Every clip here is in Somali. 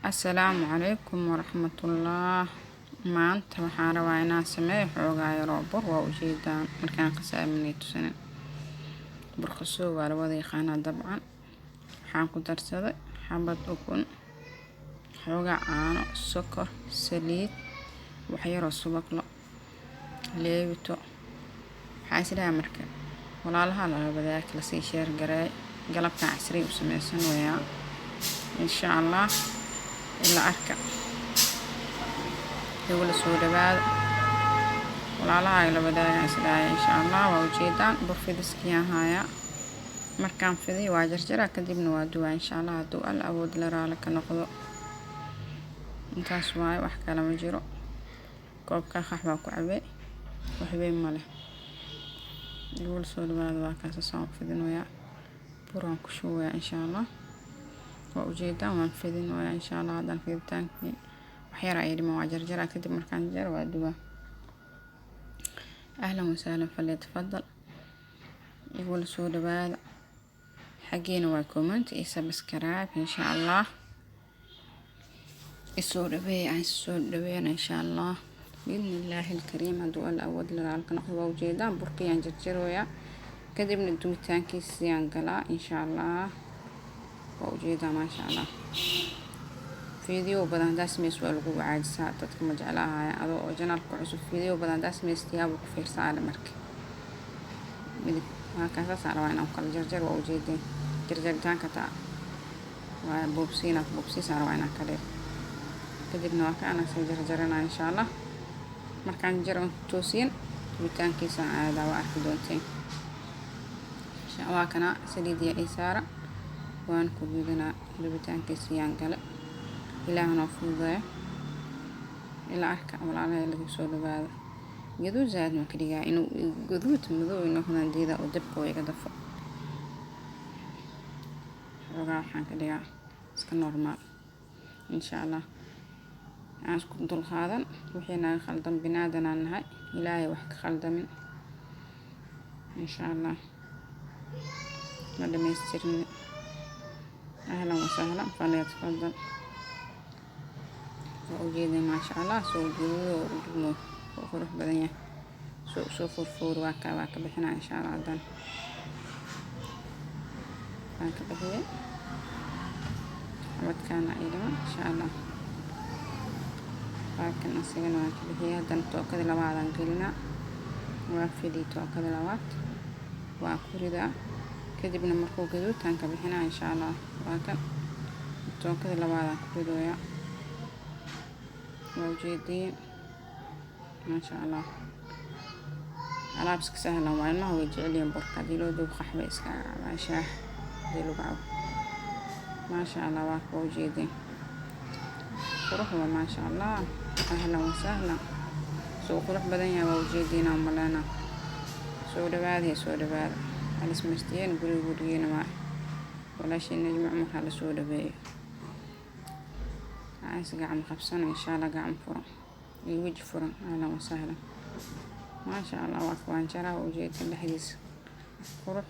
السلام عليكم ورحمة الله. maanta waxaan rabaa inaan sameeyo xoogaa yaroo bur waa ujeedaan markaan qasaaminay tusanin burqasoo waa la wada yaqaanaa dabcan. waxaan ku darsaday xabad ukun, xoogaa caano, sokor, saliid, wax yaroo subag leebito. waxaa isdhaha marka walaalaha laga wadaag la sii sheer garay galabta casri u sameysan weeyaa insha Allah. ila arka wala soo dhawaad walaalaha la wadaag isdhaha insha Allah. waa ujeedaan bur fidiskiyaan haya markaan fidiyo waa jarjara kadibna waa duwaa insha Allah hadduu alla awood la raali ka noqdo. intaas waaye wax kale ma jiro. koobka qaxwa ku cabay wax weyn ma leh. wala soo dhawaad waa kaas soo fidinayaa buraan ku shubaya insha Allah. waa ujeedaan waan fidinayaa insha Allah. hadan fiditaankii wax yar ay dhimo waa jarjara kadib markaan jar waa duwaa. ahlan wa sahlan falyatafadal. wala soo dhawaad xageena waa comment iyo subscribe insha Allah. isoo dhaweeyaan insha Allah بإذن الله الكريم. هذا الأول لذلك نأخذ وجيدا برقيان جرجرويا كذبنا الدوتان كيسيان قلا إن شاء الله وجيدا ما شاء الله. فيديو بدن داس ميس والقو عاد ساعتكم مجعلها أضو جنال كعسو فيديو بدن داس ميس تياب وكفير ساعة مرك هكذا صار وين أوكل جرجر وجيدا جرجر تان كتا وبوبسي صار وين كلير كذبنا وكأنا سيجرجرنا إن شاء الله. markaan jaro toosiin dubitaankiisa aada waa arki doonteen insha Allah. kana saliidiya ay saara waan ku gudana dubitaankiisa yaan gale ilaahna fududeeyo ila arka walaalaha lagu soo dhawaado. gaduud zaad ma kaliya inuu gaduud madow inuu hanaandeeda oo dabka way ka dafo xogaa waxaan ka dhigaa iska normal insha Allah. aan isku dul qaadan wixii naga khaldan binaadan aan nahay ilaahay wax ka khaldamin insha Allah. ma dhameystirni. ahlan wa sahlan falyatafadal. waa ujeedin ma sha Allah soo guudo oo qurux badan yahay soo furfuur waa ka bixinaa insha Allah. hadan waan ka bixiyay wadkaana ilaa insha Allah. laakiin asigana waan ka bixiyay hadan tookada labaadan gelina waa fidi tookada labaad waa ku ridaa kadibna markuu gaduudtaan ka bixinaa insha Allah. waa kan tookada labaadan ku ridooya waa ujeedin ma sha Allah. alaabska sahlan waa ilmaha way jecel yihiin burka hadii loo duub qaxwe iska shaah hadii lagu cabo ma sha Allah. waa ku ujeedin quruxda ma sha Allah. ahlan wa sahlan soo qurux badan yahay waa ujeedina malana soo dhawaad alis mastiin gurigeena ma wala shay najmu marka la soo dhaweeyo aas gacan qabsan insha Allah. gacan furan iyo wajh furan. ahlan wa sahlan ma sha Allah. waa kuwan jara ujeedin dhaxdiis qurux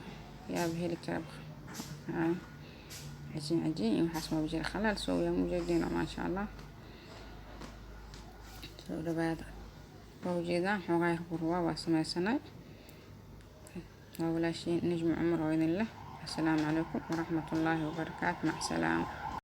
yaa heli kara عجين وحسب وجه خلال سويا مجدين ما شاء الله. سو بعد وجيدا حوغاي قروا واسمع سنة ولا شيء نجم عمر وإذن الله. السلام عليكم ورحمة الله وبركاته. مع السلامة.